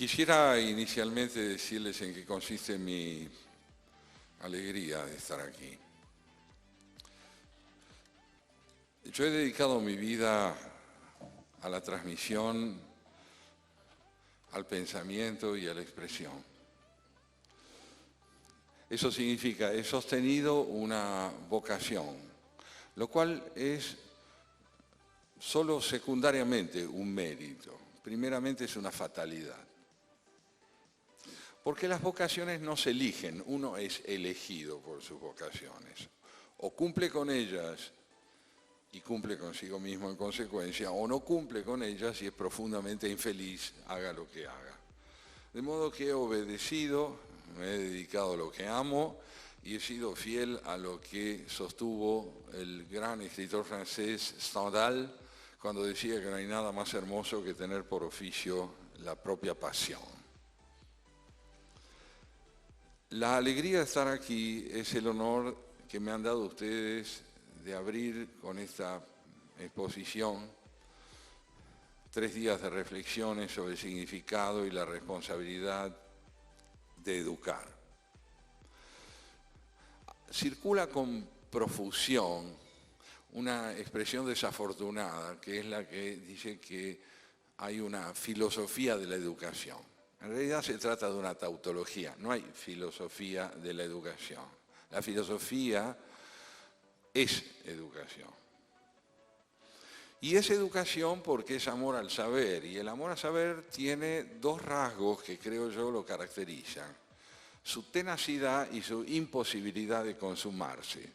Quisiera inicialmente decirles en qué consiste mi alegría de estar aquí. Yo he dedicado mi vida a la transmisión, al pensamiento y a la expresión. Eso significa, he sostenido una vocación, lo cual es solo secundariamente un mérito. Primeramente es una fatalidad. Porque las vocaciones no se eligen, uno es elegido por sus vocaciones. O cumple con ellas y cumple consigo mismo en consecuencia, o no cumple con ellas y es profundamente infeliz, haga lo que haga. De modo que he obedecido, me he dedicado a lo que amo y he sido fiel a lo que sostuvo el gran escritor francés Stendhal cuando decía que no hay nada más hermoso que tener por oficio la propia pasión. La alegría de estar aquí es el honor que me han dado ustedes de abrir con esta exposición 3 días de reflexiones sobre el significado y la responsabilidad de educar. Circula con profusión una expresión desafortunada, que es la que dice que hay una filosofía de la educación. En realidad se trata de una tautología, no hay filosofía de la educación. La filosofía es educación. Y es educación porque es amor al saber, y el amor al saber tiene 2 rasgos que creo yo lo caracterizan: su tenacidad y su imposibilidad de consumarse.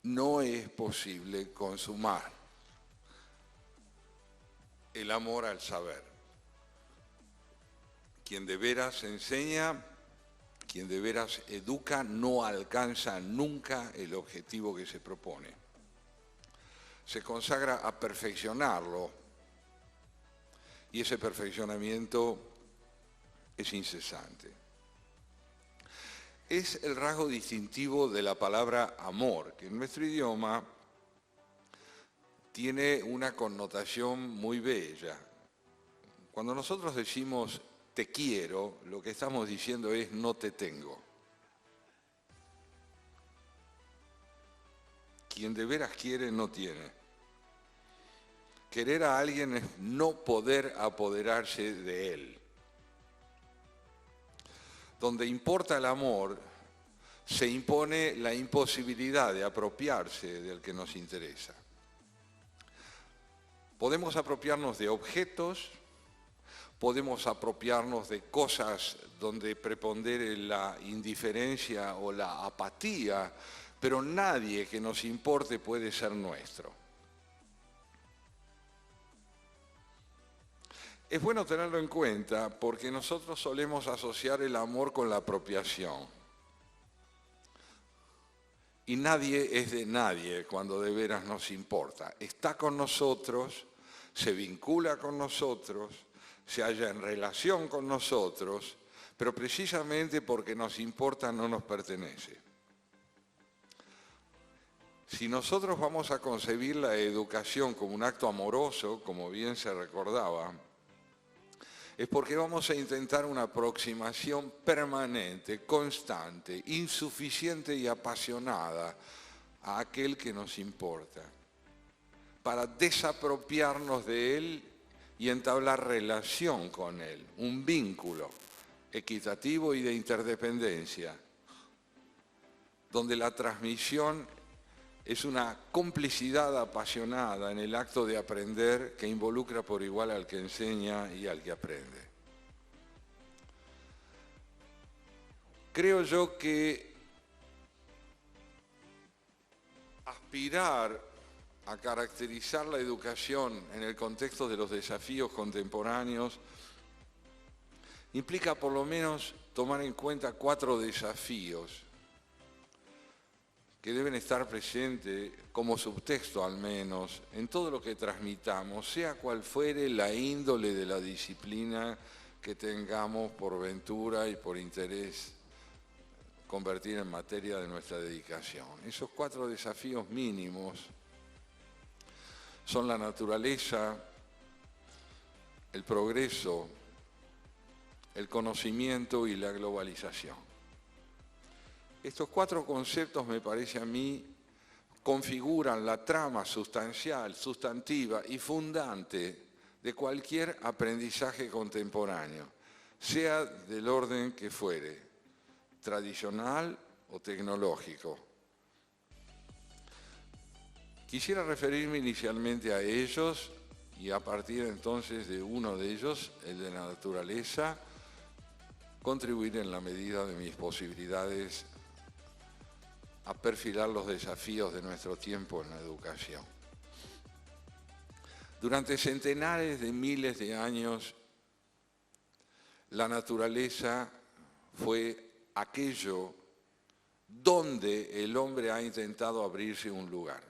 No es posible consumar el amor al saber. Quien de veras enseña, quien de veras educa, no alcanza nunca el objetivo que se propone. Se consagra a perfeccionarlo y ese perfeccionamiento es incesante. Es el rasgo distintivo de la palabra amor, que en nuestro idioma tiene una connotación muy bella. Cuando nosotros decimos te quiero, lo que estamos diciendo es no te tengo. Quien de veras quiere no tiene. Querer a alguien es no poder apoderarse de él. Donde importa el amor, se impone la imposibilidad de apropiarse del que nos interesa. Podemos apropiarnos de objetos, podemos apropiarnos de cosas donde prepondere la indiferencia o la apatía, pero nadie que nos importe puede ser nuestro. Es bueno tenerlo en cuenta porque nosotros solemos asociar el amor con la apropiación. Y nadie es de nadie cuando de veras nos importa. Está con nosotros, se vincula con nosotros, se halla en relación con nosotros, pero precisamente porque nos importa no nos pertenece. Si nosotros vamos a concebir la educación como un acto amoroso, como bien se recordaba, es porque vamos a intentar una aproximación permanente, constante, insuficiente y apasionada a aquel que nos importa, para desapropiarnos de él y entablar relación con él, un vínculo equitativo y de interdependencia, donde la transmisión es una complicidad apasionada en el acto de aprender que involucra por igual al que enseña y al que aprende. Creo yo que aspirar a caracterizar la educación en el contexto de los desafíos contemporáneos implica por lo menos tomar en cuenta 4 desafíos que deben estar presentes como subtexto al menos en todo lo que transmitamos, sea cual fuere la índole de la disciplina que tengamos por ventura y por interés convertir en materia de nuestra dedicación. Esos 4 desafíos mínimos son la naturaleza, el progreso, el conocimiento y la globalización. Estos 4 conceptos, me parece a mí, configuran la trama sustancial, sustantiva y fundante de cualquier aprendizaje contemporáneo, sea del orden que fuere, tradicional o tecnológico. Quisiera referirme inicialmente a ellos y a partir entonces de uno de ellos, el de la naturaleza, contribuir en la medida de mis posibilidades a perfilar los desafíos de nuestro tiempo en la educación. Durante centenares de miles de años, la naturaleza fue aquello donde el hombre ha intentado abrirse un lugar.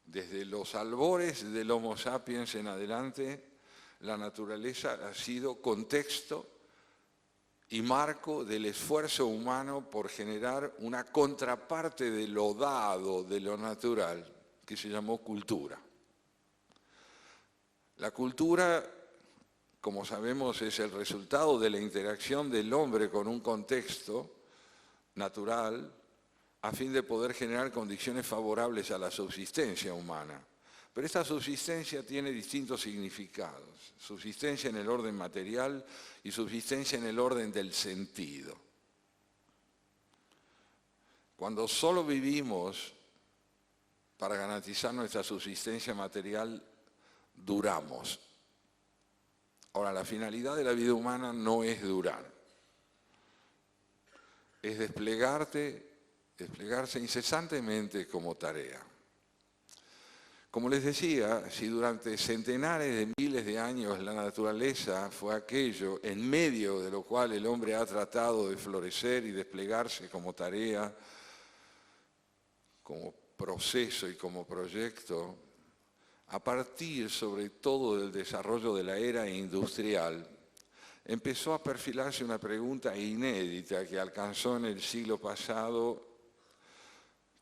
Desde los albores del Homo sapiens en adelante, la naturaleza ha sido contexto y marco del esfuerzo humano por generar una contraparte de lo dado, de lo natural, que se llamó cultura. La cultura, como sabemos, es el resultado de la interacción del hombre con un contexto natural a fin de poder generar condiciones favorables a la subsistencia humana. Pero esta subsistencia tiene distintos significados. Subsistencia en el orden material y subsistencia en el orden del sentido. Cuando solo vivimos para garantizar nuestra subsistencia material, duramos. Ahora, la finalidad de la vida humana no es durar. Es desplegarse incesantemente como tarea. Como les decía, si durante centenares de miles de años la naturaleza fue aquello en medio de lo cual el hombre ha tratado de florecer y desplegarse como tarea, como proceso y como proyecto, a partir sobre todo del desarrollo de la era industrial, empezó a perfilarse una pregunta inédita que alcanzó en el siglo pasado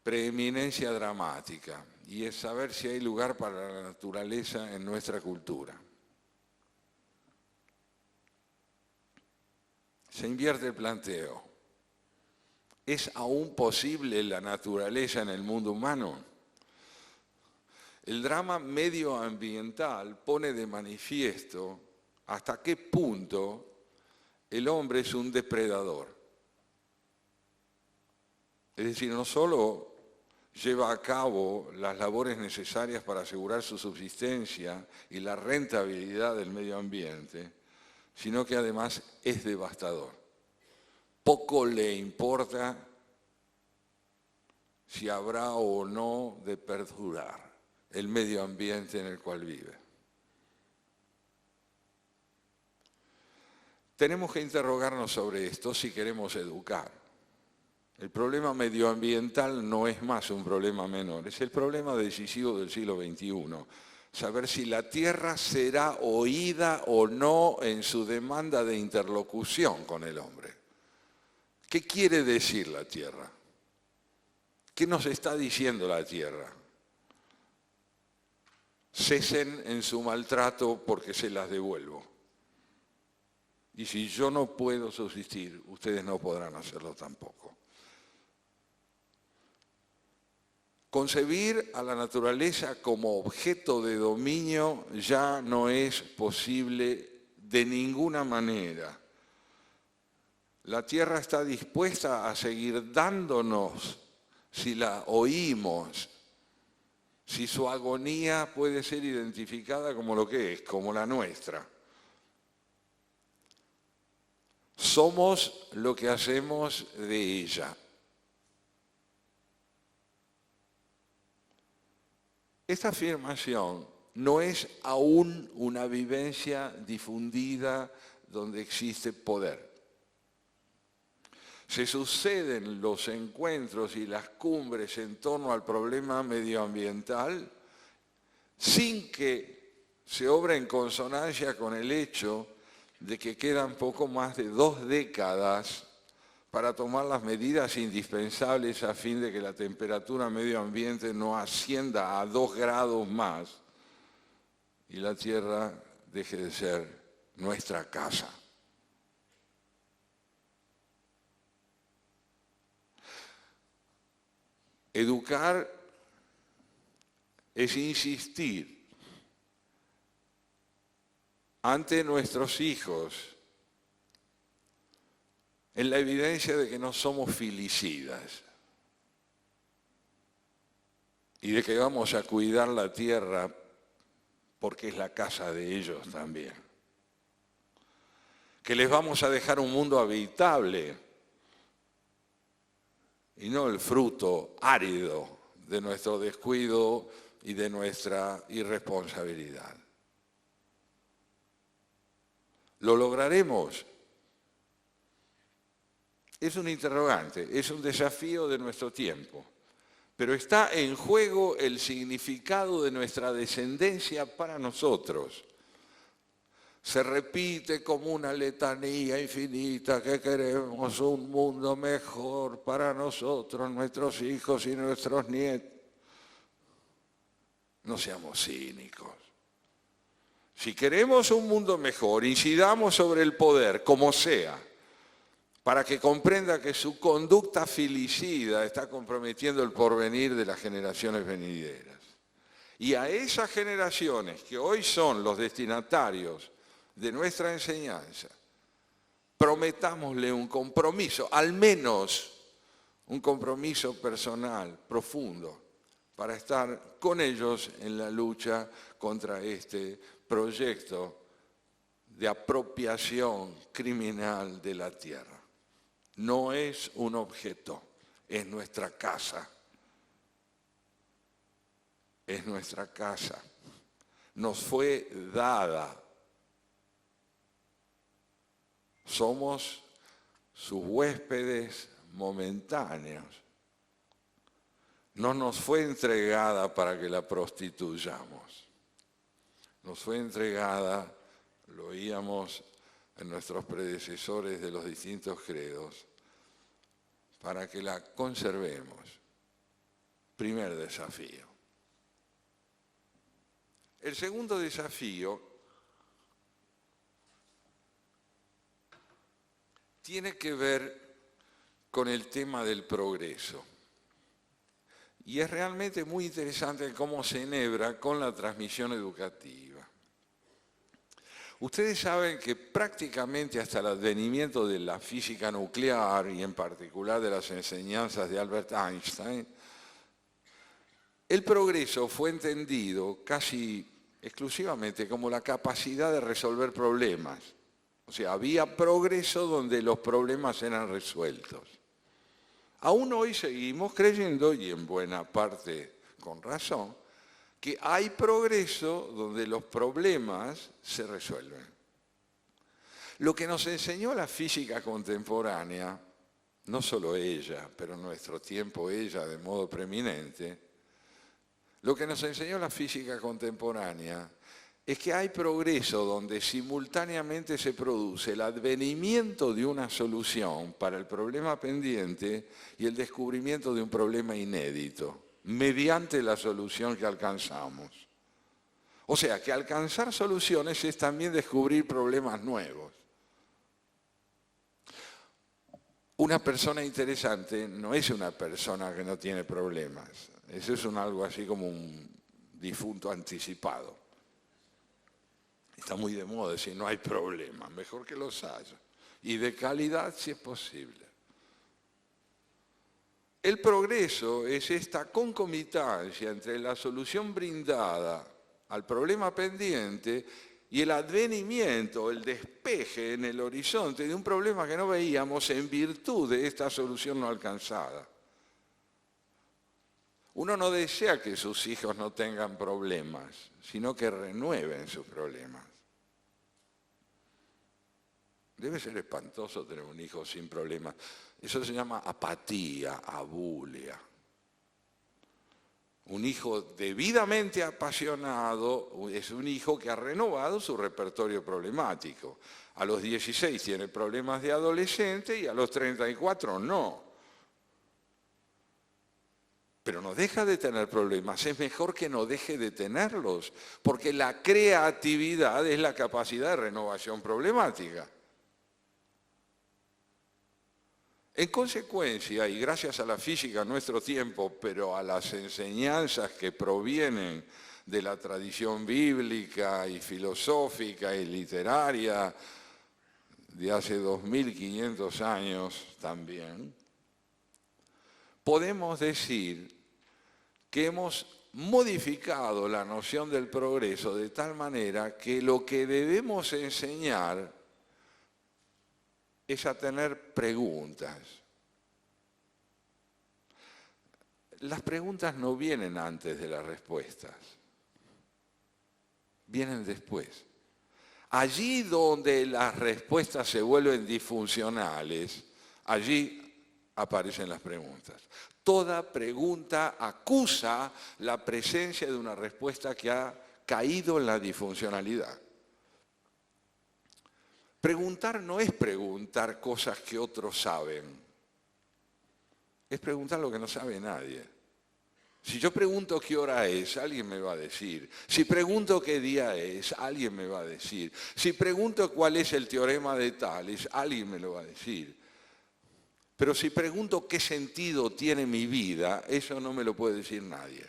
preeminencia dramática, y es saber si hay lugar para la naturaleza en nuestra cultura. Se invierte el planteo. ¿Es aún posible la naturaleza en el mundo humano? El drama medioambiental pone de manifiesto hasta qué punto el hombre es un depredador. Es decir, no solo lleva a cabo las labores necesarias para asegurar su subsistencia y la rentabilidad del medio ambiente, sino que además es devastador. Poco le importa si habrá o no de perdurar el medio ambiente en el cual vive. Tenemos que interrogarnos sobre esto si queremos educar. El problema medioambiental no es más un problema menor, es el problema decisivo del siglo XXI. Saber si la Tierra será oída o no en su demanda de interlocución con el hombre. ¿Qué quiere decir la Tierra? ¿Qué nos está diciendo la Tierra? Cesen en su maltrato porque se las devuelvo. Y si yo no puedo subsistir, ustedes no podrán hacerlo tampoco. Concebir a la naturaleza como objeto de dominio ya no es posible de ninguna manera. La Tierra está dispuesta a seguir dándonos si la oímos, si su agonía puede ser identificada como lo que es, como la nuestra. Somos lo que hacemos de ella. Esta afirmación no es aún una vivencia difundida donde existe poder. Se suceden los encuentros y las cumbres en torno al problema medioambiental sin que se obre en consonancia con el hecho de que quedan poco más de 2 décadas para tomar las medidas indispensables a fin de que la temperatura medio ambiente no ascienda a 2 grados más y la tierra deje de ser nuestra casa. Educar es insistir ante nuestros hijos en la evidencia de que no somos filicidas y de que vamos a cuidar la tierra porque es la casa de ellos también. Que les vamos a dejar un mundo habitable y no el fruto árido de nuestro descuido y de nuestra irresponsabilidad. ¿Lo lograremos? Es un interrogante, es un desafío de nuestro tiempo, pero está en juego el significado de nuestra descendencia para nosotros. Se repite como una letanía infinita que queremos un mundo mejor para nosotros, nuestros hijos y nuestros nietos. No seamos cínicos. Si queremos un mundo mejor, incidamos sobre el poder, como sea, para que comprenda que su conducta filicida está comprometiendo el porvenir de las generaciones venideras. Y a esas generaciones que hoy son los destinatarios de nuestra enseñanza, prometámosle un compromiso, al menos un compromiso personal, profundo, para estar con ellos en la lucha contra este proyecto de apropiación criminal de la tierra. No es un objeto, es nuestra casa. Es nuestra casa. Nos fue dada. Somos sus huéspedes momentáneos. No nos fue entregada para que la prostituyamos. Nos fue entregada, lo oíamos en nuestros predecesores de los distintos credos, para que la conservemos. Primer desafío. El segundo desafío tiene que ver con el tema del progreso. Y es realmente muy interesante cómo se enhebra con la transmisión educativa. Ustedes saben que prácticamente hasta el advenimiento de la física nuclear y en particular de las enseñanzas de Albert Einstein, el progreso fue entendido casi exclusivamente como la capacidad de resolver problemas. O sea, había progreso donde los problemas eran resueltos. Aún hoy seguimos creyendo, y en buena parte con razón, que hay progreso donde los problemas se resuelven. Lo que nos enseñó la física contemporánea, no solo ella, pero en nuestro tiempo ella de modo preeminente, lo que nos enseñó la física contemporánea es que hay progreso donde simultáneamente se produce el advenimiento de una solución para el problema pendiente y el descubrimiento de un problema inédito, mediante la solución que alcanzamos. O sea, que alcanzar soluciones es también descubrir problemas nuevos. Una persona interesante no es una persona que no tiene problemas. Eso es algo así como un difunto anticipado. Está muy de moda decir no hay problemas, mejor que los haya. Y de calidad si es posible. El progreso es esta concomitancia entre la solución brindada al problema pendiente y el advenimiento, el despeje en el horizonte de un problema que no veíamos en virtud de esta solución no alcanzada. Uno no desea que sus hijos no tengan problemas, sino que renueven sus problemas. Debe ser espantoso tener un hijo sin problemas. Eso se llama apatía, abulia. Un hijo debidamente apasionado es un hijo que ha renovado su repertorio problemático. A los 16 tiene problemas de adolescente y a los 34 no. pero no deja de tener problemas. Es mejor que no deje de tenerlos, porque la creatividad es la capacidad de renovación problemática. En consecuencia, y gracias a la física en nuestro tiempo, pero a las enseñanzas que provienen de la tradición bíblica y filosófica y literaria de hace 2500 años también, podemos decir que hemos modificado la noción del progreso de tal manera que lo que debemos enseñar es a tener preguntas. Las preguntas no vienen antes de las respuestas, vienen después. Allí donde las respuestas se vuelven disfuncionales, allí aparecen las preguntas. Toda pregunta acusa la presencia de una respuesta que ha caído en la disfuncionalidad. Preguntar no es preguntar cosas que otros saben, es preguntar lo que no sabe nadie. Si yo pregunto qué hora es, alguien me va a decir. Si pregunto qué día es, alguien me va a decir. Si pregunto cuál es el teorema de Tales, alguien me lo va a decir. Pero si pregunto qué sentido tiene mi vida, eso no me lo puede decir nadie.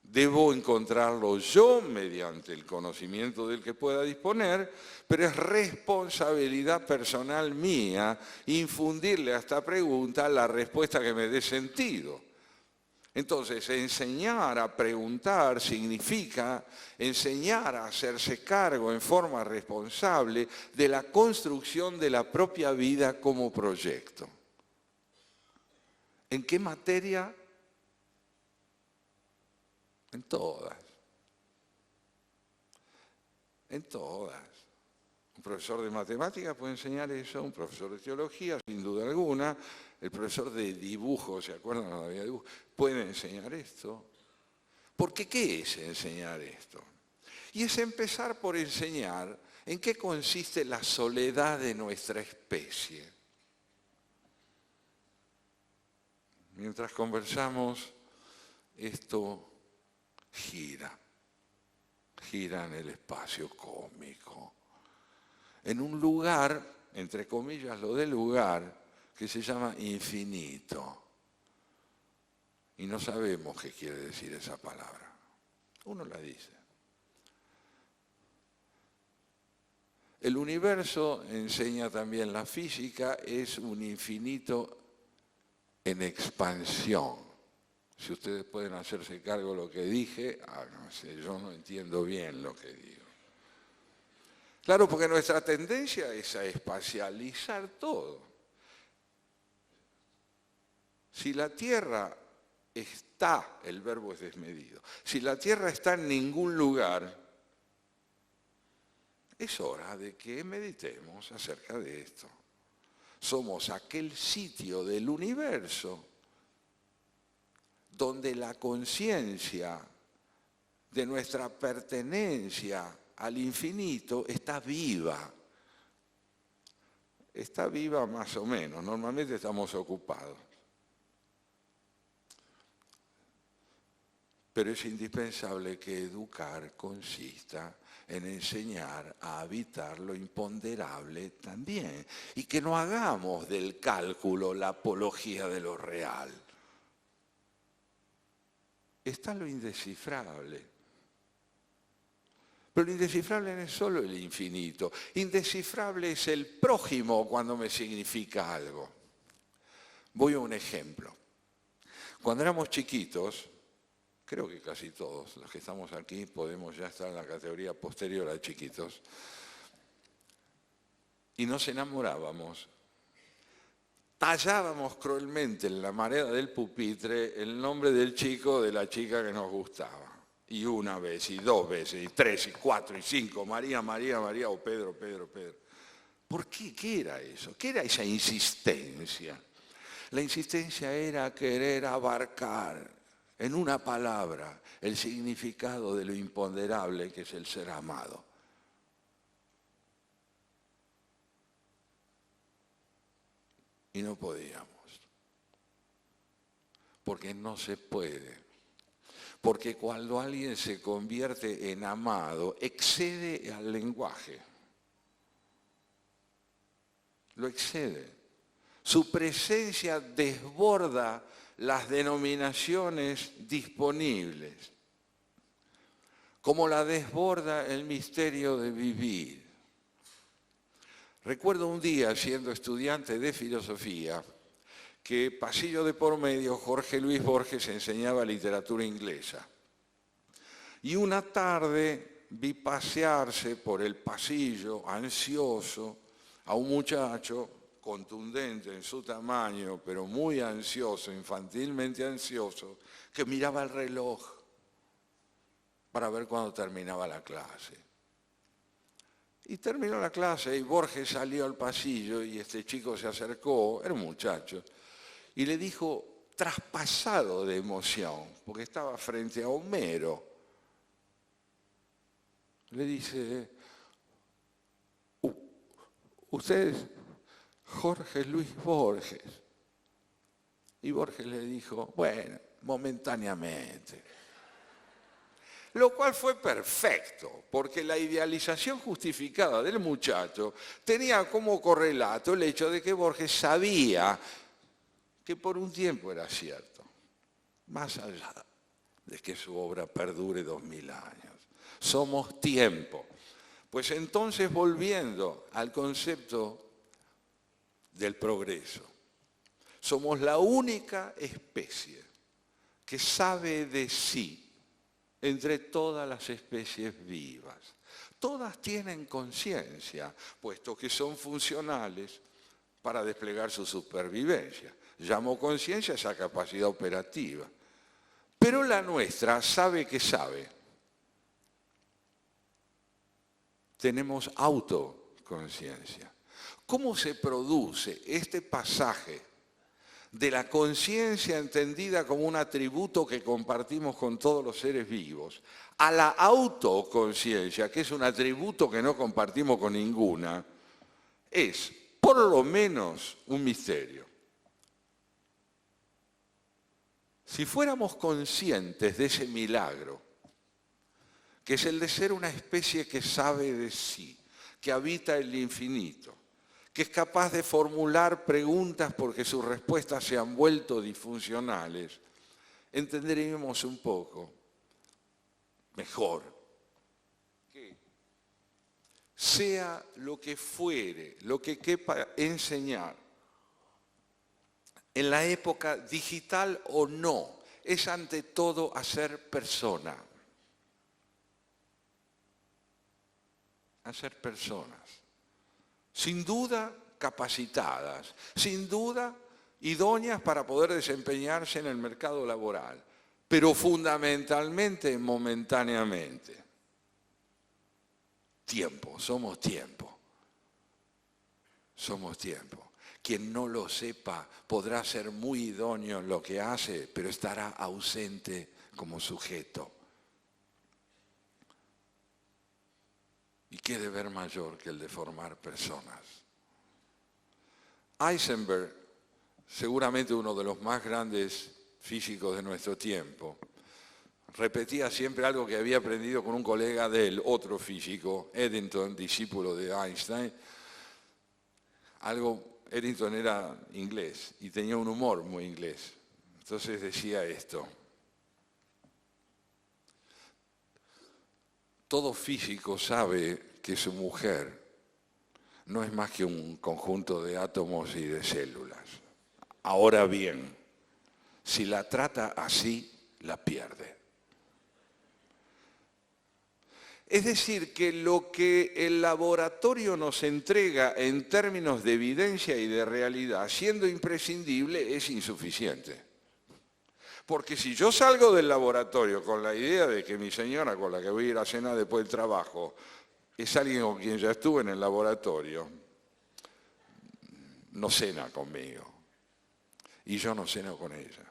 Debo encontrarlo yo mediante el conocimiento del que pueda disponer, pero es responsabilidad personal mía infundirle a esta pregunta la respuesta que me dé sentido. Entonces, enseñar a preguntar significa enseñar a hacerse cargo en forma responsable de la construcción de la propia vida como proyecto. ¿En qué materia? En todas. En todas. Un profesor de matemáticas puede enseñar eso, un profesor de teología, sin duda alguna, el profesor de dibujo, ¿se acuerdan cuando había dibujo? Puede enseñar esto. Porque ¿qué es enseñar esto? Y es empezar por enseñar en qué consiste la soledad de nuestra especie. Mientras conversamos, esto gira en el espacio cósmico, en un lugar, entre comillas lo del lugar, que se llama infinito. Y no sabemos qué quiere decir esa palabra. Uno la dice. El universo, enseña también la física, es un infinito en expansión. Si ustedes pueden hacerse cargo de lo que dije, háganse, yo no entiendo bien lo que digo. Claro, porque nuestra tendencia es a espacializar todo. Si la Tierra está, el verbo es desmedido, si la Tierra está en ningún lugar, es hora de que meditemos acerca de esto. Somos aquel sitio del universo donde la conciencia de nuestra pertenencia al infinito está viva. Está viva más o menos, normalmente estamos ocupados. Pero es indispensable que educar consista en enseñar a habitar lo imponderable también, y que no hagamos del cálculo la apología de lo real. Está lo indescifrable. Pero lo indescifrable no es solo el infinito. Indescifrable es el prójimo cuando me significa algo. Voy a un ejemplo. Cuando éramos chiquitos, creo que casi todos los que estamos aquí podemos ya estar en la categoría posterior a chiquitos, y nos enamorábamos. Tallábamos cruelmente en la marea del pupitre el nombre del chico o de la chica que nos gustaba. Y una vez, y dos veces, y tres, y cuatro, y cinco, María, María, María, o Pedro, Pedro, Pedro. ¿Por qué? ¿Qué era eso? ¿Qué era esa insistencia? La insistencia era querer abarcar en una palabra el significado de lo imponderable que es el ser amado. Y no podíamos. Porque no se puede. Porque cuando alguien se convierte en amado, excede al lenguaje. Lo excede. Su presencia desborda las denominaciones disponibles, como la desborda el misterio de vivir. Recuerdo un día, siendo estudiante de filosofía, que pasillo de por medio Jorge Luis Borges enseñaba literatura inglesa. Y una tarde vi pasearse por el pasillo, ansioso, a un muchacho contundente en su tamaño, pero muy ansioso, infantilmente ansioso, que miraba el reloj para ver cuándo terminaba la clase. Y terminó la clase y Borges salió al pasillo y este chico se acercó, era un muchacho, y le dijo, traspasado de emoción, porque estaba frente a Homero, le dice, usted es Jorge Luis Borges. Y Borges le dijo, bueno, momentáneamente. Lo cual fue perfecto, porque la idealización justificada del muchacho tenía como correlato el hecho de que Borges sabía que por un tiempo era cierto, más allá de que su obra perdure 2000 años. Somos tiempo. Pues entonces, volviendo al concepto del progreso, somos la única especie que sabe de sí entre todas las especies vivas. Todas tienen conciencia, puesto que son funcionales para desplegar su supervivencia. Llamo conciencia esa capacidad operativa. Pero la nuestra sabe que sabe. Tenemos autoconciencia. ¿Cómo se produce este pasaje de la conciencia entendida como un atributo que compartimos con todos los seres vivos a la autoconciencia, que es un atributo que no compartimos con ninguna? Es, por lo menos, un misterio. Si fuéramos conscientes de ese milagro, que es el de ser una especie que sabe de sí, que habita el infinito, que es capaz de formular preguntas porque sus respuestas se han vuelto disfuncionales, entenderíamos un poco mejor que sea lo que fuere, lo que quepa enseñar, en la época digital o no, es ante todo hacer persona. Hacer personas. Sin duda capacitadas, sin duda idóneas para poder desempeñarse en el mercado laboral, pero fundamentalmente momentáneamente. Tiempo, somos tiempo. Somos tiempo. Quien no lo sepa podrá ser muy idóneo en lo que hace, pero estará ausente como sujeto. ¿Y qué deber mayor que el de formar personas? Heisenberg, seguramente uno de los más grandes físicos de nuestro tiempo, repetía siempre algo que había aprendido con un colega de él, otro físico, Eddington, discípulo de Einstein. Eddington era inglés y tenía un humor muy inglés. Entonces decía esto: todo físico sabe que su mujer no es más que un conjunto de átomos y de células. Ahora bien, si la trata así, la pierde. Es decir, que lo que el laboratorio nos entrega en términos de evidencia y de realidad, siendo imprescindible, es insuficiente. Porque si yo salgo del laboratorio con la idea de que mi señora con la que voy a ir a cenar después del trabajo es alguien con quien ya estuve en el laboratorio, no cena conmigo y yo no ceno con ella.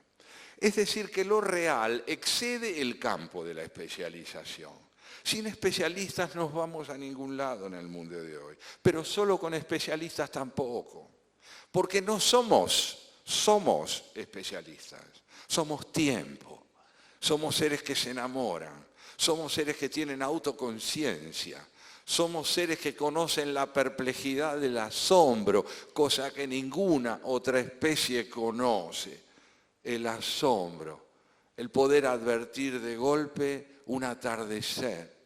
Es decir, que lo real excede el campo de la especialización. Sin especialistas no vamos a ningún lado en el mundo de hoy, pero solo con especialistas tampoco, porque no somos especialistas. Somos tiempo, somos seres que se enamoran, somos seres que tienen autoconciencia, somos seres que conocen la perplejidad del asombro, cosa que ninguna otra especie conoce. El asombro, el poder advertir de golpe un atardecer,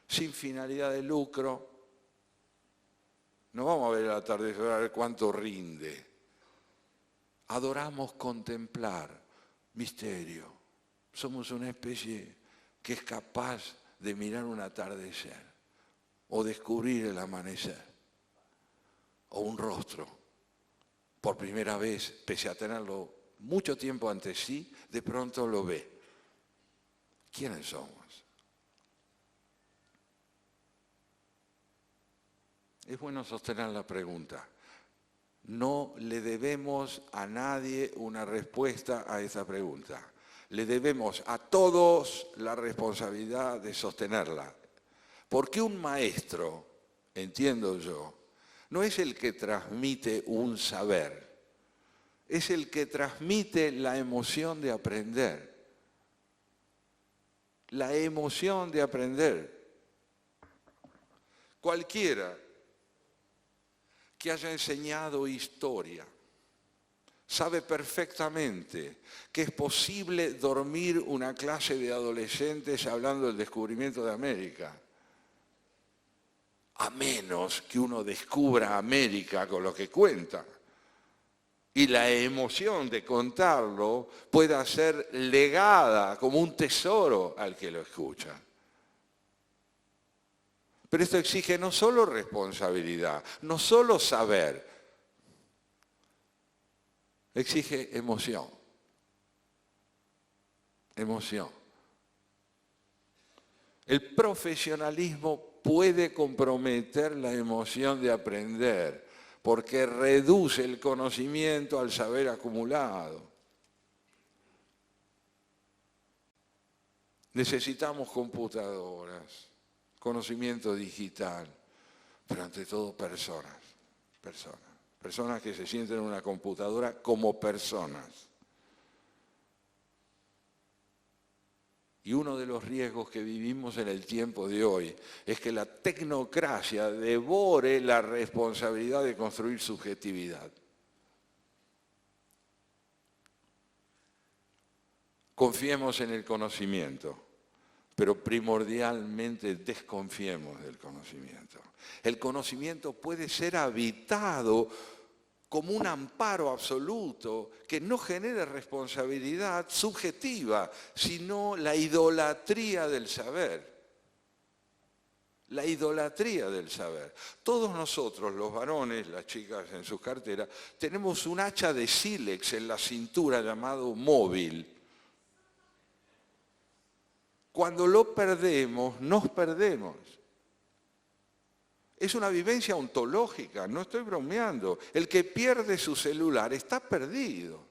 sin finalidad de lucro. No vamos a ver el atardecer a ver cuánto rinde. Adoramos contemplar misterio. Somos una especie que es capaz de mirar un atardecer o descubrir el amanecer o un rostro. Por primera vez, pese a tenerlo mucho tiempo ante sí, de pronto lo ve. ¿Quiénes somos? Es bueno sostener la pregunta. No le debemos a nadie una respuesta a esa pregunta. Le debemos a todos la responsabilidad de sostenerla. Porque un maestro, entiendo yo, no es el que transmite un saber, es el que transmite la emoción de aprender. La emoción de aprender. Cualquiera que haya enseñado historia sabe perfectamente que es posible dormir una clase de adolescentes hablando del descubrimiento de América, a menos que uno descubra América con lo que cuenta. Y la emoción de contarlo pueda ser legada como un tesoro al que lo escucha. Pero esto exige no solo responsabilidad, no solo saber, exige emoción. Emoción. El profesionalismo puede comprometer la emoción de aprender, porque reduce el conocimiento al saber acumulado. Necesitamos computadoras, conocimiento digital, pero ante todo personas que se sienten en una computadora como personas. Y uno de los riesgos que vivimos en el tiempo de hoy es que la tecnocracia devore la responsabilidad de construir subjetividad. Confiemos en el conocimiento, pero primordialmente desconfiemos del conocimiento. El conocimiento puede ser habitado como un amparo absoluto que no genere responsabilidad subjetiva, sino la idolatría del saber. La idolatría del saber. Todos nosotros, los varones, las chicas en sus carteras, tenemos un hacha de sílex en la cintura llamado móvil. Cuando lo perdemos, nos perdemos. Es una vivencia ontológica, no estoy bromeando. El que pierde su celular está perdido.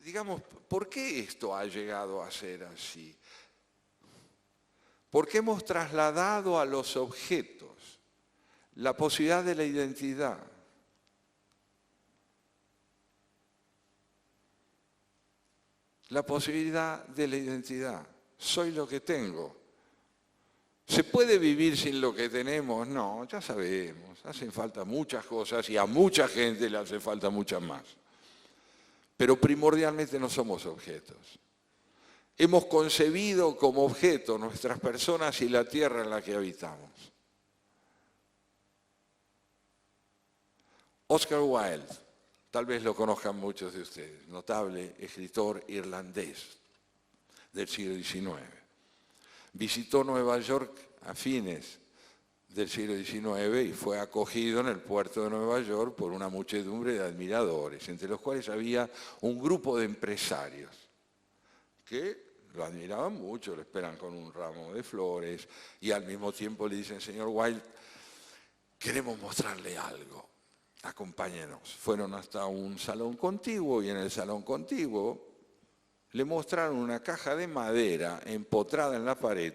Digamos, ¿por qué esto ha llegado a ser así? Porque hemos trasladado a los objetos la posibilidad de la identidad. La posibilidad de la identidad. Soy lo que tengo. ¿Se puede vivir sin lo que tenemos? No, ya sabemos. Hacen falta muchas cosas y a mucha gente le hace falta muchas más. Pero primordialmente no somos objetos. Hemos concebido como objeto nuestras personas y la tierra en la que habitamos. Oscar Wilde, tal vez lo conozcan muchos de ustedes, notable escritor irlandés del siglo XIX. Visitó Nueva York a fines del siglo XIX y fue acogido en el puerto de Nueva York por una muchedumbre de admiradores, entre los cuales había un grupo de empresarios que lo admiraban mucho, le esperan con un ramo de flores y al mismo tiempo le dicen: señor Wilde, queremos mostrarle algo, acompáñenos. Fueron hasta un salón contiguo y en el salón contiguo le mostraron una caja de madera empotrada en la pared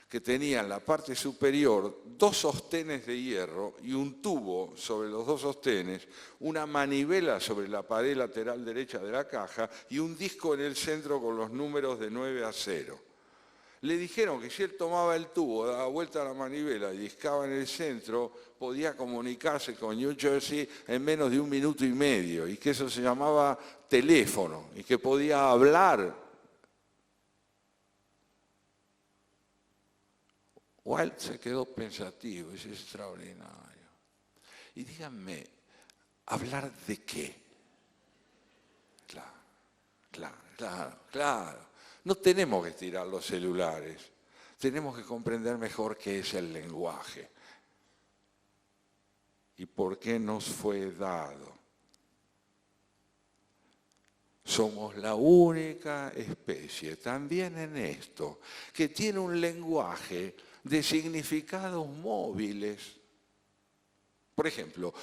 que tenía en la parte superior 2 sostenes de hierro y un tubo sobre los 2 sostenes, una manivela sobre la pared lateral derecha de la caja y un disco en el centro con los números de 9 a 0. Le dijeron que si él tomaba el tubo, daba vuelta a la manivela y discaba en el centro, podía comunicarse con New Jersey en menos de 1 minuto y medio, y que eso se llamaba teléfono, y que podía hablar. Walt se quedó pensativo, es extraordinario. Y díganme, ¿hablar de qué? Claro. No tenemos que tirar los celulares, tenemos que comprender mejor qué es el lenguaje y por qué nos fue dado. Somos la única especie, también en esto, que tiene un lenguaje de significados móviles. Por ejemplo,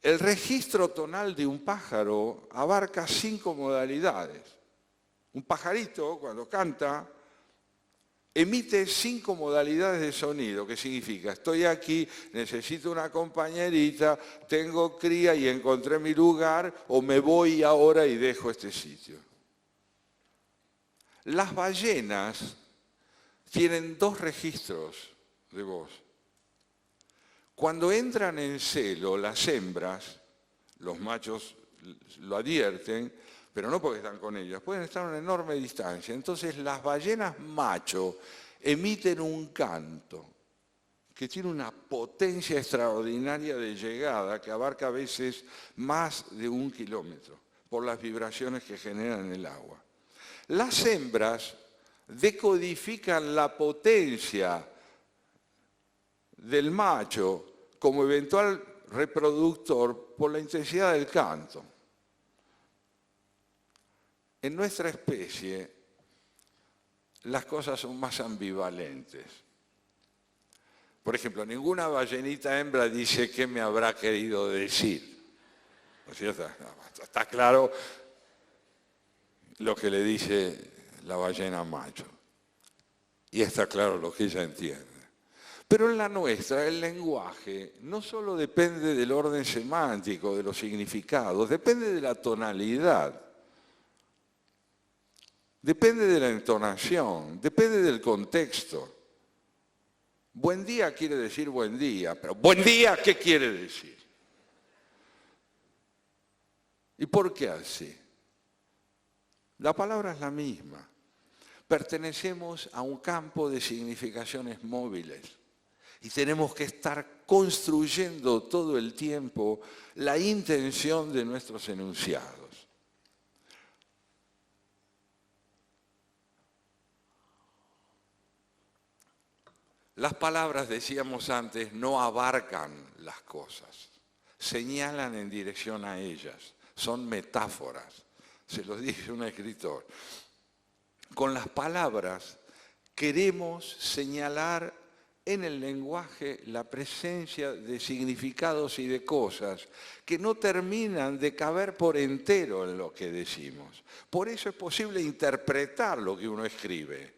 el registro tonal de un pájaro abarca 5 modalidades. Un pajarito, cuando canta, emite 5 modalidades de sonido, que significa, estoy aquí, necesito una compañerita, tengo cría y encontré mi lugar, o me voy ahora y dejo este sitio. Las ballenas tienen 2 registros de voz. Cuando entran en celo las hembras, los machos lo advierten, pero no porque están con ellas, pueden estar a una enorme distancia. Entonces las ballenas macho emiten un canto que tiene una potencia extraordinaria de llegada que abarca a veces más de 1 kilómetro por las vibraciones que generan en el agua. Las hembras decodifican la potencia del macho como eventual reproductor por la intensidad del canto. En nuestra especie las cosas son más ambivalentes. Por ejemplo, ninguna ballenita hembra dice qué me habrá querido decir. ¿No es cierto? Está claro lo que le dice la ballena macho. Y está claro lo que ella entiende. Pero en la nuestra el lenguaje no solo depende del orden semántico, de los significados, depende de la tonalidad. Depende de la entonación, depende del contexto. Buen día quiere decir buen día, pero buen día, ¿qué quiere decir? ¿Y por qué así? La palabra es la misma. Pertenecemos a un campo de significaciones móviles y tenemos que estar construyendo todo el tiempo la intención de nuestros enunciados. Las palabras, decíamos antes, no abarcan las cosas, señalan en dirección a ellas, son metáforas, se los dice un escritor. Con las palabras queremos señalar en el lenguaje la presencia de significados y de cosas que no terminan de caber por entero en lo que decimos. Por eso es posible interpretar lo que uno escribe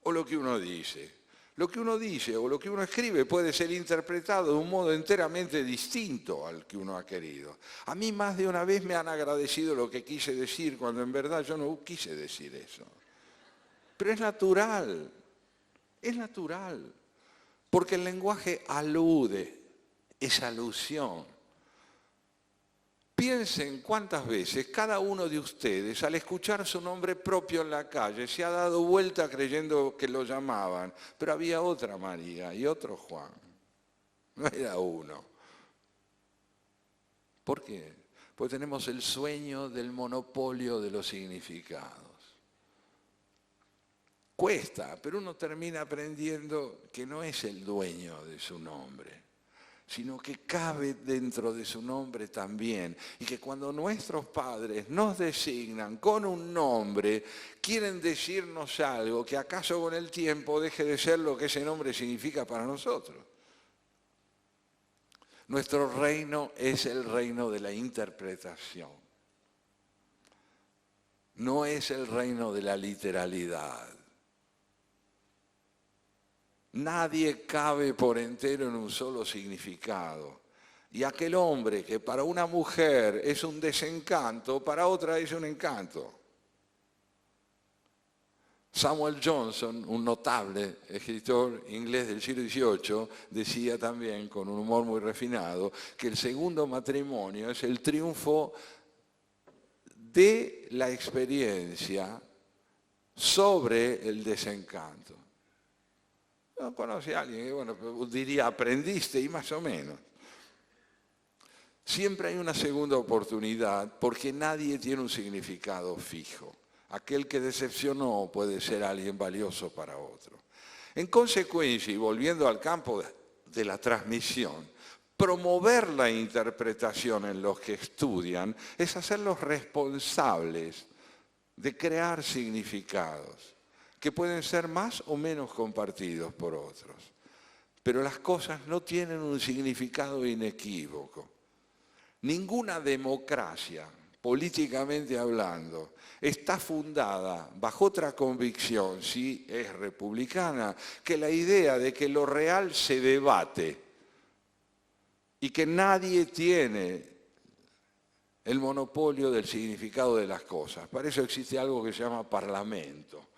o lo que uno dice. Lo que uno dice o lo que uno escribe puede ser interpretado de un modo enteramente distinto al que uno ha querido. A mí más de una vez me han agradecido lo que quise decir cuando en verdad yo no quise decir eso. Pero es natural, porque el lenguaje alude, es alusión. Piensen cuántas veces cada uno de ustedes, al escuchar su nombre propio en la calle, se ha dado vuelta creyendo que lo llamaban, pero había otra María y otro Juan, no era uno. ¿Por qué? Porque tenemos el sueño del monopolio de los significados. Cuesta, pero uno termina aprendiendo que no es el dueño de su nombre, sino que cabe dentro de su nombre también. Y que cuando nuestros padres nos designan con un nombre, quieren decirnos algo que acaso con el tiempo deje de ser lo que ese nombre significa para nosotros. Nuestro reino es el reino de la interpretación. No es el reino de la literalidad. Nadie cabe por entero en un solo significado. Y aquel hombre que para una mujer es un desencanto, para otra es un encanto. Samuel Johnson, un notable escritor inglés del siglo XVIII, decía también, con un humor muy refinado, que el segundo matrimonio es el triunfo de la experiencia sobre el desencanto. No conoce a alguien que, bueno, diría aprendiste y más o menos. Siempre hay una segunda oportunidad porque nadie tiene un significado fijo. Aquel que decepcionó puede ser alguien valioso para otro. En consecuencia, y volviendo al campo de la transmisión, promover la interpretación en los que estudian es hacerlos responsables de crear significados que pueden ser más o menos compartidos por otros. Pero las cosas no tienen un significado inequívoco. Ninguna democracia, políticamente hablando, está fundada bajo otra convicción, si es republicana, que la idea de que lo real se debate y que nadie tiene el monopolio del significado de las cosas. Para eso existe algo que se llama parlamento,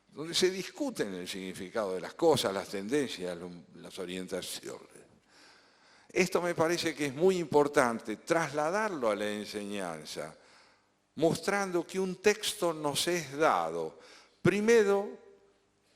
donde se discuten el significado de las cosas, las tendencias, las orientaciones. Esto me parece que es muy importante, trasladarlo a la enseñanza, mostrando que un texto nos es dado, primero,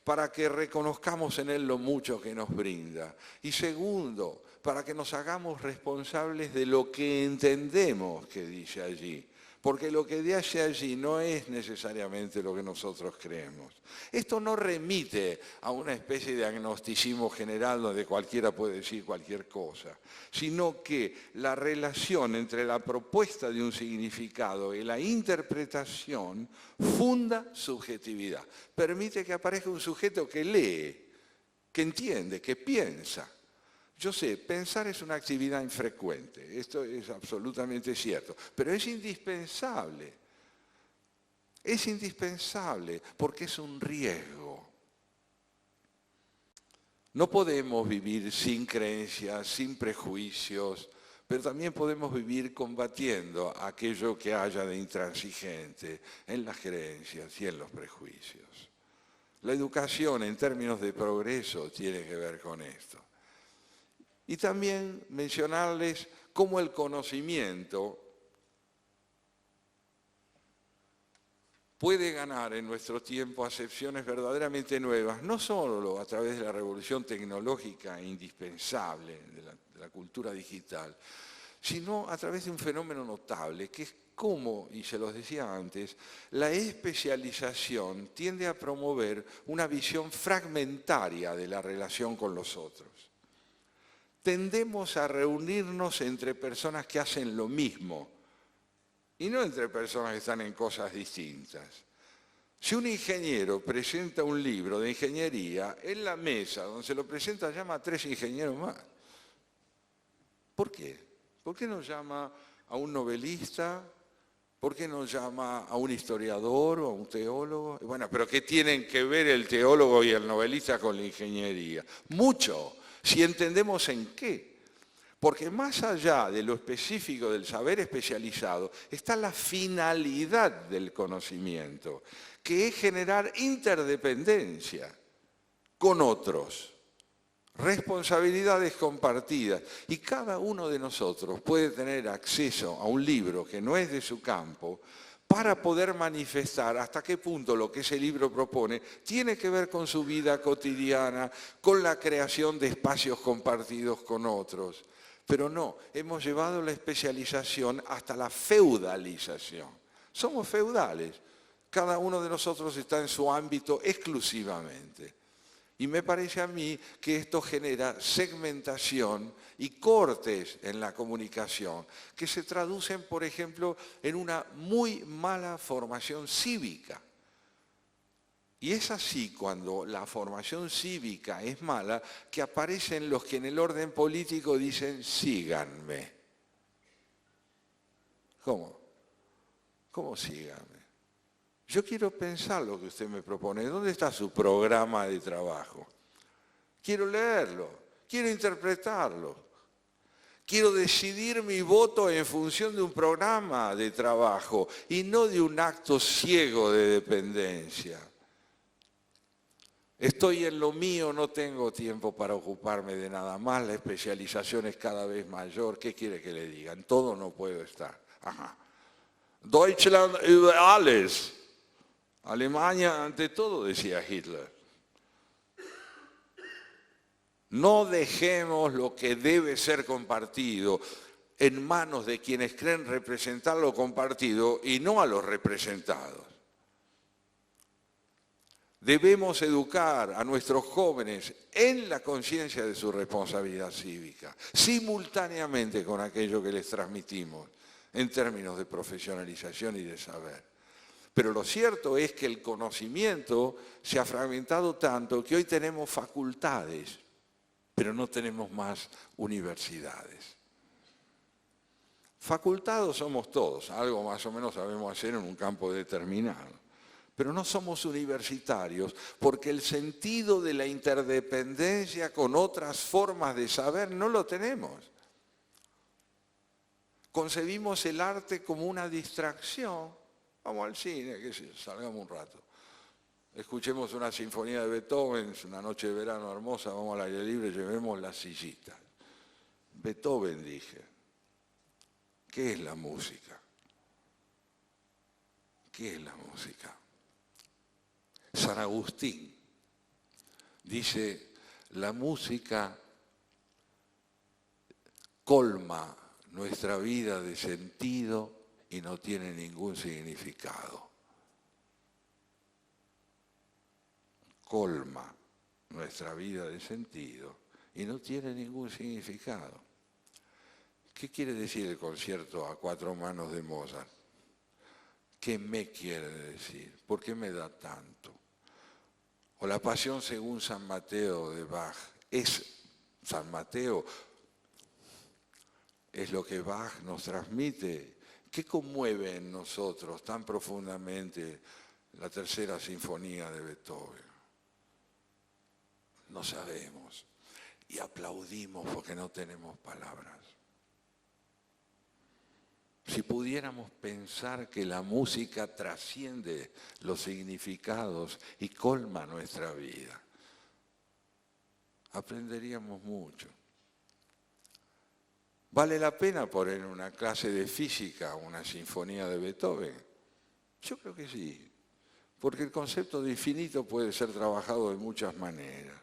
para que reconozcamos en él lo mucho que nos brinda, y segundo, para que nos hagamos responsables de lo que entendemos que dice allí, porque lo que dice allí no es necesariamente lo que nosotros creemos. Esto no remite a una especie de agnosticismo general donde cualquiera puede decir cualquier cosa, sino que la relación entre la propuesta de un significado y la interpretación funda subjetividad. Permite que aparezca un sujeto que lee, que entiende, que piensa. Yo sé, pensar es una actividad infrecuente, esto es absolutamente cierto, pero es indispensable. Es indispensable porque es un riesgo. No podemos vivir sin creencias, sin prejuicios, pero también podemos vivir combatiendo aquello que haya de intransigente en las creencias y en los prejuicios. La educación en términos de progreso tiene que ver con esto. Y también mencionarles cómo el conocimiento puede ganar en nuestro tiempo acepciones verdaderamente nuevas, no solo a través de la revolución tecnológica indispensable de la cultura digital, sino a través de un fenómeno notable, que es cómo, y se los decía antes, la especialización tiende a promover una visión fragmentaria de la relación con los otros. Tendemos a reunirnos entre personas que hacen lo mismo y no entre personas que están en cosas distintas. Si un ingeniero presenta un libro de ingeniería, en la mesa donde se lo presenta llama a 3 ingenieros más. ¿Por qué? ¿Por qué no llama a un novelista? ¿Por qué no llama a un historiador o a un teólogo? Bueno, pero ¿qué tienen que ver el teólogo y el novelista con la ingeniería? Mucho. Si entendemos en qué. Porque más allá de lo específico del saber especializado, está la finalidad del conocimiento, que es generar interdependencia con otros, responsabilidades compartidas. Y cada uno de nosotros puede tener acceso a un libro que no es de su campo, para poder manifestar hasta qué punto lo que ese libro propone tiene que ver con su vida cotidiana, con la creación de espacios compartidos con otros. Pero no, hemos llevado la especialización hasta la feudalización. Somos feudales, cada uno de nosotros está en su ámbito exclusivamente. Y me parece a mí que esto genera segmentación y cortes en la comunicación, que se traducen, por ejemplo, en una muy mala formación cívica. Y es así cuando la formación cívica es mala, que aparecen los que en el orden político dicen síganme. ¿Cómo? ¿Cómo síganme? Yo quiero pensar lo que usted me propone. ¿Dónde está su programa de trabajo? quiero leerlo, quiero interpretarlo, quiero decidir mi voto en función de un programa de trabajo y no de un acto ciego de dependencia. Estoy en lo mío, no tengo tiempo para ocuparme de nada más, la especialización es cada vez mayor. ¿Qué quiere que le diga? En todo no puedo estar. Ajá. Deutschland über alles. Alemania ante todo, decía Hitler. No dejemos lo que debe ser compartido en manos de quienes creen representar lo compartido y no a los representados. Debemos educar a nuestros jóvenes en la conciencia de su responsabilidad cívica, simultáneamente con aquello que les transmitimos en términos de profesionalización y de saber. Pero lo cierto es que el conocimiento se ha fragmentado tanto que hoy tenemos facultades, pero no tenemos más universidades. Facultados somos todos, algo más o menos sabemos hacer en un campo determinado. Pero no somos universitarios porque el sentido de la interdependencia con otras formas de saber no lo tenemos. Concebimos el arte como una distracción. Vamos al cine, qué sé yo, salgamos un rato. Escuchemos una sinfonía de Beethoven, es una noche de verano hermosa, vamos al aire libre, llevemos las sillitas. Beethoven, dije. ¿Qué es la música? ¿Qué es la música? San Agustín dice, la música colma nuestra vida de sentido y no tiene ningún significado. Colma nuestra vida de sentido y no tiene ningún significado. ¿Qué quiere decir el concierto a cuatro manos de Mozart? ¿Qué me quiere decir? ¿Por qué me da tanto? O la Pasión según San Mateo de Bach. ¿Es San Mateo? ¿Es lo que Bach nos transmite? ¿Qué conmueve en nosotros tan profundamente la tercera sinfonía de Beethoven? No sabemos. Y aplaudimos porque no tenemos palabras. Si pudiéramos pensar que la música trasciende los significados y colma nuestra vida, aprenderíamos mucho. ¿Vale la pena poner en una clase de física una sinfonía de Beethoven? Yo creo que sí, porque el concepto de infinito puede ser trabajado de muchas maneras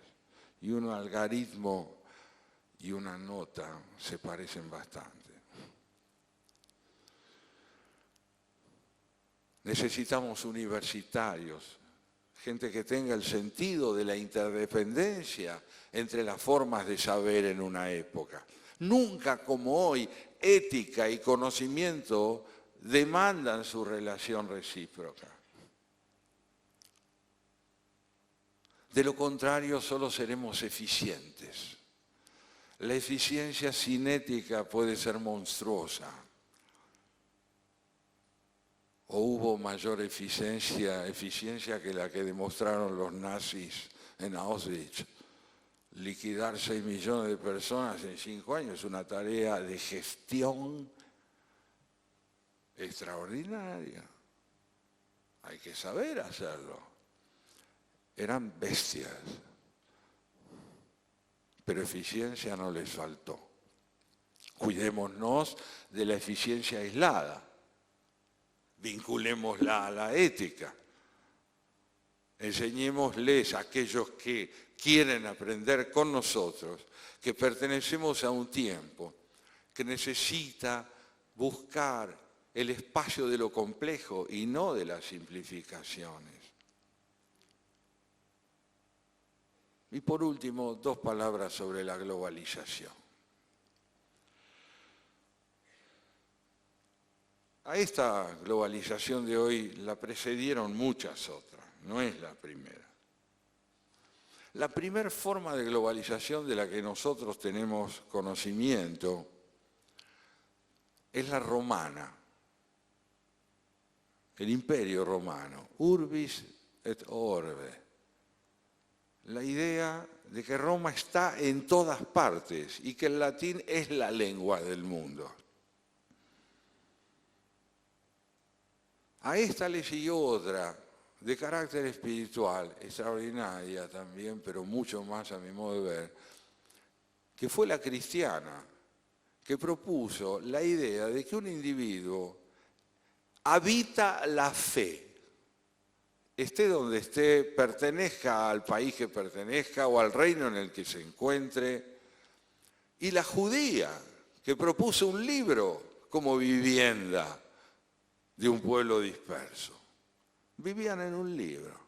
y un algoritmo y una nota se parecen bastante. Necesitamos universitarios, gente que tenga el sentido de la interdependencia entre las formas de saber en una época. Nunca como hoy, ética y conocimiento demandan su relación recíproca. De lo contrario, solo seremos eficientes. La eficiencia cinética puede ser monstruosa. ¿O hubo mayor eficiencia que la que demostraron los nazis en Auschwitz? Liquidar 6 millones de personas en 5 años es una tarea de gestión extraordinaria. Hay que saber hacerlo. Eran bestias, pero eficiencia no les faltó. Cuidémonos de la eficiencia aislada. Vinculémosla a la ética. Enseñémosles a aquellos que quieren aprender con nosotros que pertenecemos a un tiempo que necesita buscar el espacio de lo complejo y no de las simplificaciones. Y por último, 2 palabras sobre la globalización. A esta globalización de hoy la precedieron muchas otras, no es la primera. La primera forma de globalización de la que nosotros tenemos conocimiento es la romana, el Imperio Romano, urbis et orbe. la idea de que Roma está en todas partes y que el latín es la lengua del mundo. A esta le siguió otra, de carácter espiritual, extraordinaria también, pero mucho más a mi modo de ver, que fue la cristiana, que propuso la idea de que un individuo habita la fe, esté donde esté, pertenezca al país que pertenezca o al reino en el que se encuentre, y la judía, que propuso un libro como vivienda de un pueblo disperso. Vivían en un libro.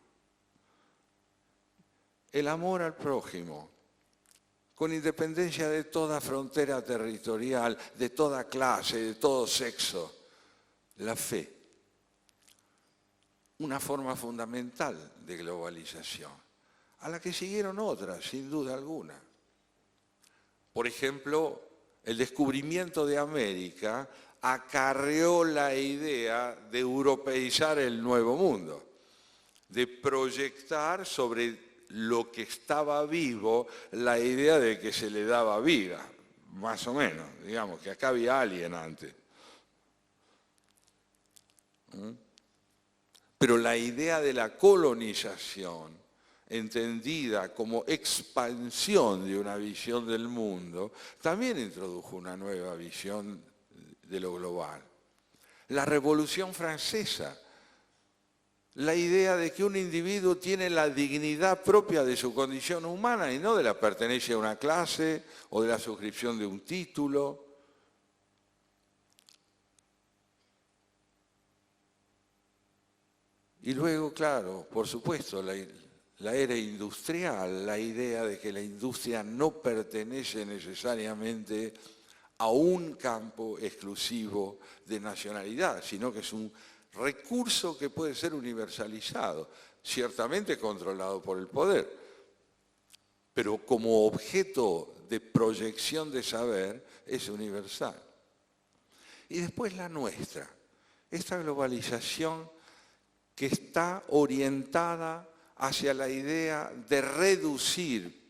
El amor al prójimo, con independencia de toda frontera territorial, de toda clase, de todo sexo. La fe, una forma fundamental de globalización, a la que siguieron otras, sin duda alguna. Por ejemplo, el descubrimiento de América acarreó la idea de europeizar el Nuevo Mundo, de proyectar sobre lo que estaba vivo la idea de que se le daba vida, más o menos, digamos, que acá había alguien antes. Pero la idea de la colonización, entendida como expansión de una visión del mundo, también introdujo una nueva visión de lo global. La Revolución Francesa, la idea de que un individuo tiene la dignidad propia de su condición humana y no de la pertenencia a una clase o de la suscripción de un título. Y luego, claro, por supuesto, la era industrial, la idea de que la industria no pertenece necesariamente a un campo exclusivo de nacionalidad, sino que es un recurso que puede ser universalizado, ciertamente controlado por el poder, pero como objeto de proyección de saber es universal. Y después la nuestra, esta globalización que está orientada hacia la idea de reducir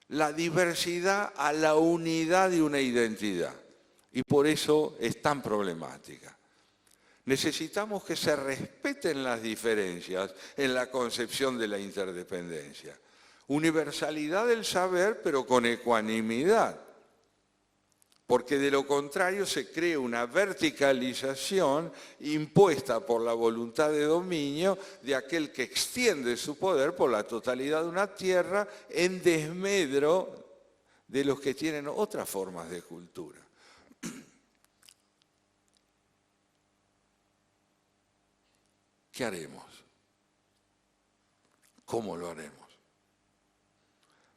la diversidad a la unidad de una identidad. Y por eso es tan problemática. Necesitamos que se respeten las diferencias en la concepción de la interdependencia. Universalidad del saber, pero con ecuanimidad. Porque de lo contrario se crea una verticalización impuesta por la voluntad de dominio de aquel que extiende su poder por la totalidad de una tierra en desmedro de los que tienen otras formas de cultura. ¿Qué haremos? ¿Cómo lo haremos?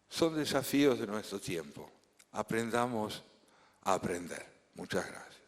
Son desafíos de nuestro tiempo. Aprendamos a aprender. Muchas gracias.